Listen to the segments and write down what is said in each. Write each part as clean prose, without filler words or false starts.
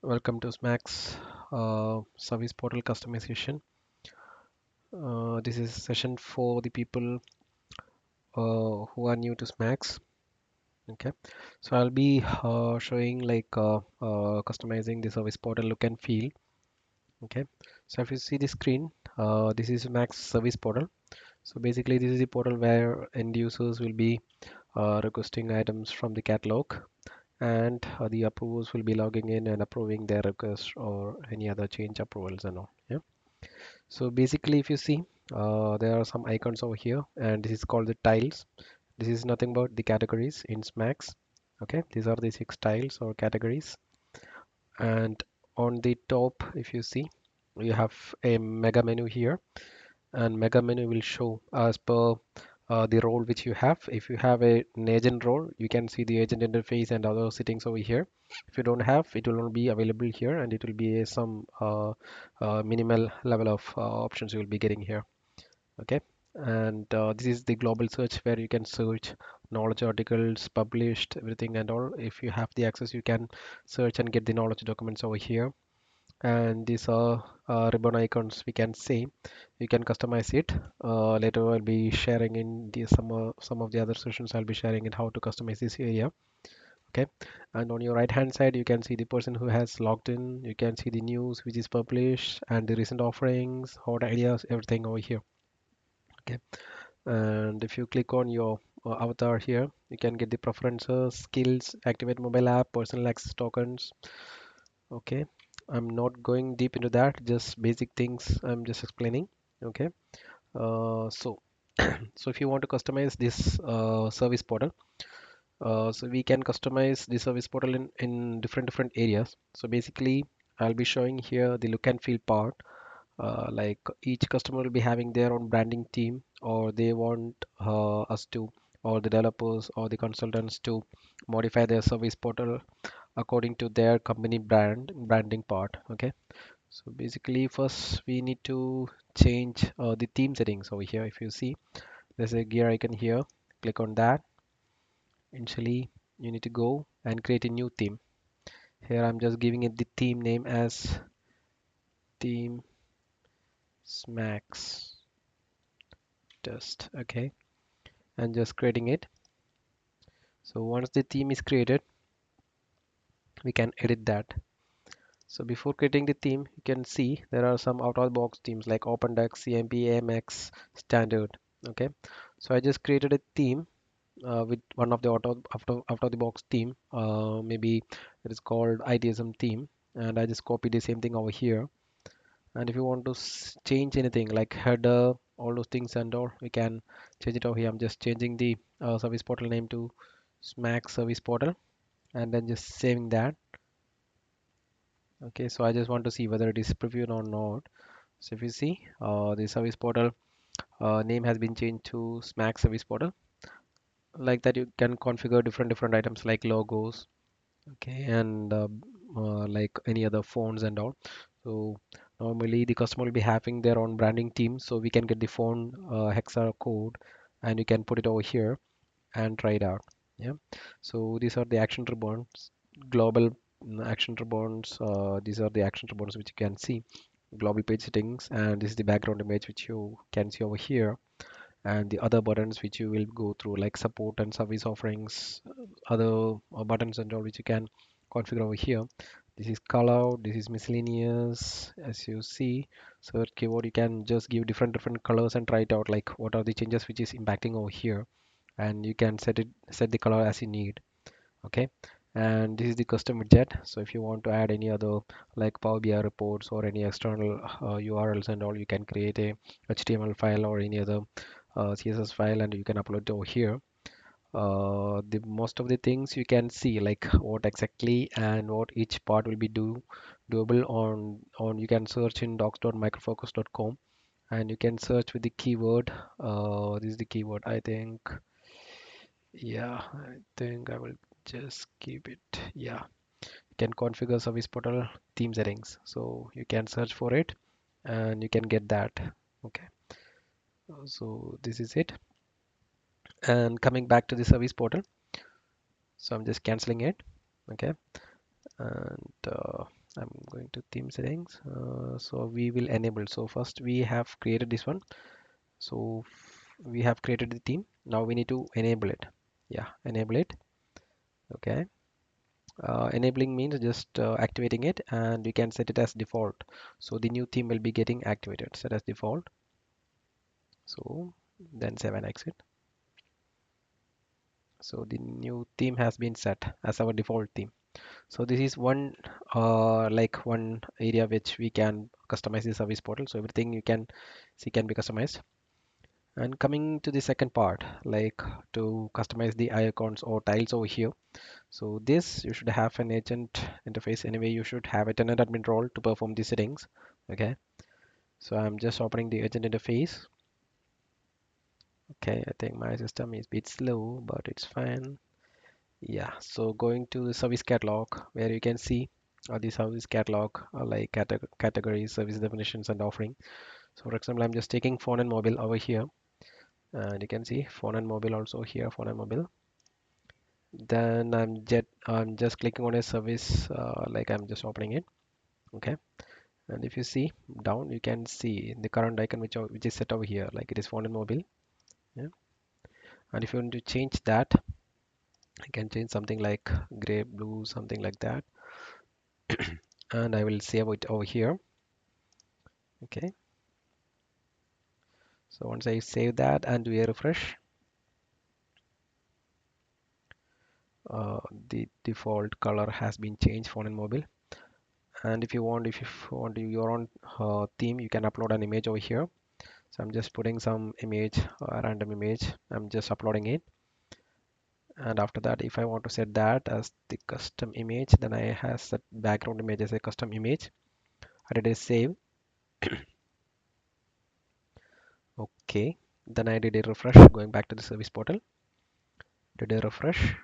Welcome to SMAX service portal customization. This is a session for the people who are new to SMAX. Okay, so I'll be showing customizing the service portal look and feel. Okay, so if you see the screen, this is SMAX service portal. So basically, this is the portal where end users will be requesting items from the catalog, and the approvers will be logging in and approving their request or any other change approvals and all. Yeah. So basically, if you see, there are some icons over here, and this is called the tiles. This is nothing but the categories in SMAX. Okay, these are the six tiles or categories. And on the top, if you see, you have a mega menu here, and mega menu will show as per the role which you have. If you have an agent role, you can see the agent interface and other settings over here. If you don't have, it will not be available here, and it will be some minimal level of options you will be getting here. Okay, and this is the global search where you can search knowledge articles published, everything and all. If you have the access, you can search and get the knowledge documents over here. And these are ribbon icons, we can say. You can customize it. Later I'll be sharing in the some of the other sessions. I'll be sharing in how to customize this area. Okay, and on your right hand side you can see the person who has logged in. You can see the news which is published and the recent offerings, hot ideas, everything over here. Okay, and if you click on your avatar here, you can get the preferences, skills, activate mobile app, personal access tokens. Okay, I'm not going deep into that, just basic things I'm just explaining. Okay, so so if you want to customize this service portal, so we can customize the service portal in different areas. So basically, I'll be showing here the look and feel part. Like each customer will be having their own branding team, or they want us to, or the developers or the consultants to modify their service portal according to their company branding part. Okay, so basically first we need to change the theme settings over here. If you see, there's a gear icon here, click on that. Initially you need to go and create a new theme. Here I'm just giving it the theme name as theme SMAX test. Okay, and just creating it. So once the theme is created, we can edit that. So before creating the theme, you can see there are some out of the box themes like OpenText, CMP, AMX, standard. Okay, so I just created a theme with one of the out of the box theme. Maybe it is called ITSM theme, and I just copied the same thing over here. And if you want to change anything like header, all those things and all, we can change it over here. I'm just changing the service portal name to SMAX service portal, and then just saving that. Okay, so I just want to see whether it is previewed or not. So if you see, the service portal name has been changed to SMAX service portal. Like that, you can configure different items like logos, okay, and like any other fonts and all. So normally the customer will be having their own branding team, so we can get the font hexa code, and you can put it over here and try it out. Yeah. So these are the action ribbons, global action ribbons. These are the action ribbons which you can see, global page settings, and this is the background image which you can see over here, and the other buttons which you will go through like support and service offerings, other buttons and all which you can configure over here. This is color, this is miscellaneous. As you see, search keyword, you can just give different colors and try it out, like what are the changes which is impacting over here, and you can set the color as you need. Okay, and this is the custom widget. So if you want to add any other like Power BI reports or any external URLs and all, you can create a HTML file or any other CSS file, and you can upload it over here. The most of the things you can see like what exactly and what each part will be doable on you can search in docs.microfocus.com, and you can search with the keyword. This is the keyword, I think. Yeah, I think I will just keep it. Yeah, you can configure service portal theme settings. So you can search for it and you can get that. Okay, so this is it. And coming back to the service portal, so I'm just canceling it. Okay, and I'm going to theme settings. So we will enable. So first we have created this one. So we have created the theme. Now we need to enable it. Yeah, enable it. Okay. Enabling means just activating it, and we can set it as default. So the new theme will be getting activated. Set as default. So then save and exit. So the new theme has been set as our default theme. So this is one like one area which we can customize the service portal. So everything you can see can be customized. And coming to the second part, like to customize the icons or tiles over here. So this you should have an agent interface. Anyway, you should have a tenant admin role to perform the settings. Okay. So I'm just opening the agent interface. Okay, I think my system is a bit slow, but it's fine. Yeah, so going to the service catalog where you can see the service catalog like categories, service definitions, and offering. So for example, I'm just taking phone and mobile over here, and you can see phone and mobile also here, phone and mobile. Then I'm just clicking on a service like I'm just opening it. Okay, and if you see down, you can see the current icon which is set over here, like it is phone and mobile. Yeah, and if you want to change that, I can change something like gray, blue, something like that, and I will save it over here. Okay, so once I save that and do a refresh, uh, the default color has been changed phone and mobile. And if you want your own theme, you can upload an image over here. So I'm just putting some image, random image. I'm just uploading it. And after that, if I want to set that as the custom image, then I have set background image as a custom image. I did a save. Okay. Then I did a refresh, going back to the service portal. Did a refresh.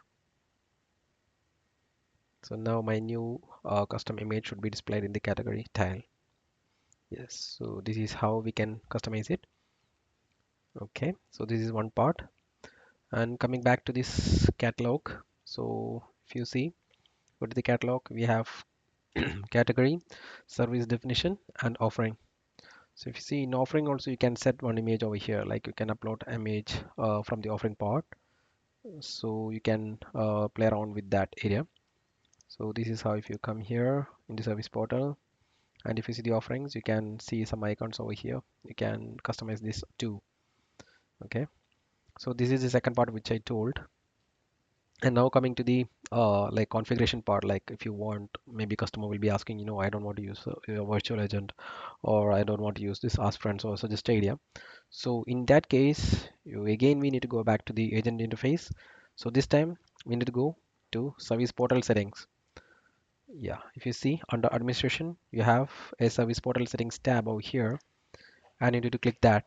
So now my new custom image should be displayed in the category tile. Yes, so this is how we can customize it. Okay, so this is one part. And coming back to this catalog, so if you see, go to the catalog, we have category, service definition, and offering. So if you see in offering also, you can set one image over here, like you can upload image from the offering part. So you can play around with that area. So this is how if you come here in the service portal, and if you see the offerings, you can see some icons over here. You can customize this too. Okay, so this is the second part which I told. And now coming to the like configuration part, like if you want, maybe customer will be asking, I don't want to use a virtual agent, or I don't want to use this ask friends or suggest idea. So in that case, we need to go back to the agent interface. So this time we need to go to service portal settings. Yeah, if you see under administration, you have a service portal settings tab over here, and you need to click that.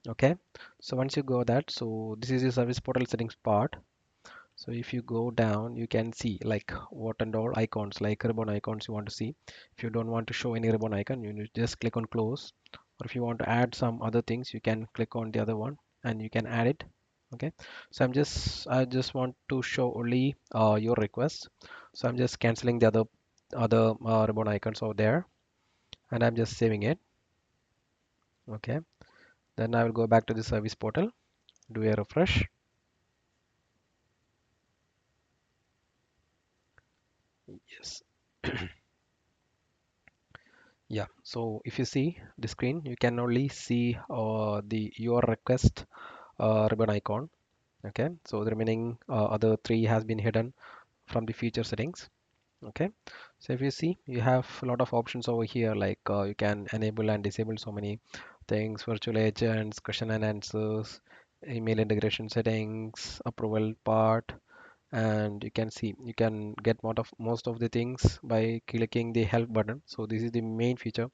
Okay, so once you go that, so this is the service portal settings part. So if you go down, you can see like what and all icons, like ribbon icons you want to see. If you don't want to show any ribbon icon, you need to just click on close. Or if you want to add some other things, you can click on the other one and you can add it. Okay. So I just want to show only your request. So I'm just canceling the other ribbon icons over there, and I'm just saving it. Okay. Then I will go back to the service portal, do a refresh. Yes. Yeah, so if you see the screen, you can only see the your request ribbon icon. Okay, so the remaining other three has been hidden from the feature settings. Okay, so if you see, you have a lot of options over here, like you can enable and disable so many things, virtual agents, question and answers, email integration settings, approval part, and you can see you can get most of the things by clicking the help button. So this is the main feature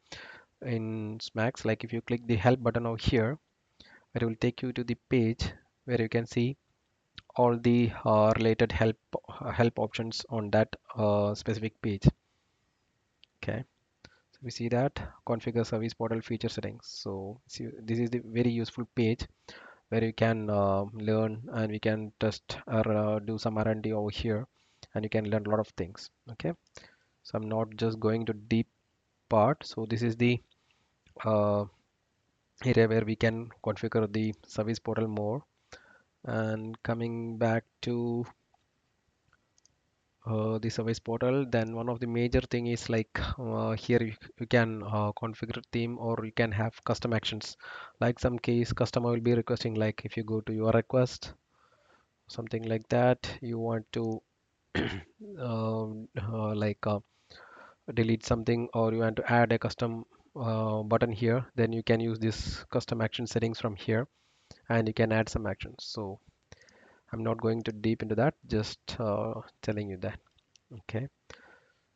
in SMAX. Like if you click the help button over here, it will take you to the page where you can see all the related help options on that specific page. Okay, so we see that configure service portal feature settings. So see, this is the very useful page where you can learn, and we can test or do some R&D over here, and you can learn a lot of things. Okay, So I'm not just going to deep part. So this is the uh, area where we can configure the service portal more. And coming back to the service portal, then one of the major thing is like here you can configure theme, or you can have custom actions. Like some case customer will be requesting, like if you go to your request, something like that, you want to like delete something, or you want to add a custom button here, then you can use this custom action settings from here, and you can add some actions. So I'm not going to deep into that, just telling you that. Okay.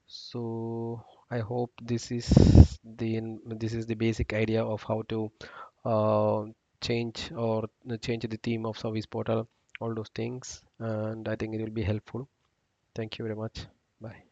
So I hope this is the basic idea of how to uh, change the theme of service portal, all those things, and I think it will be helpful. Thank you very much. Bye.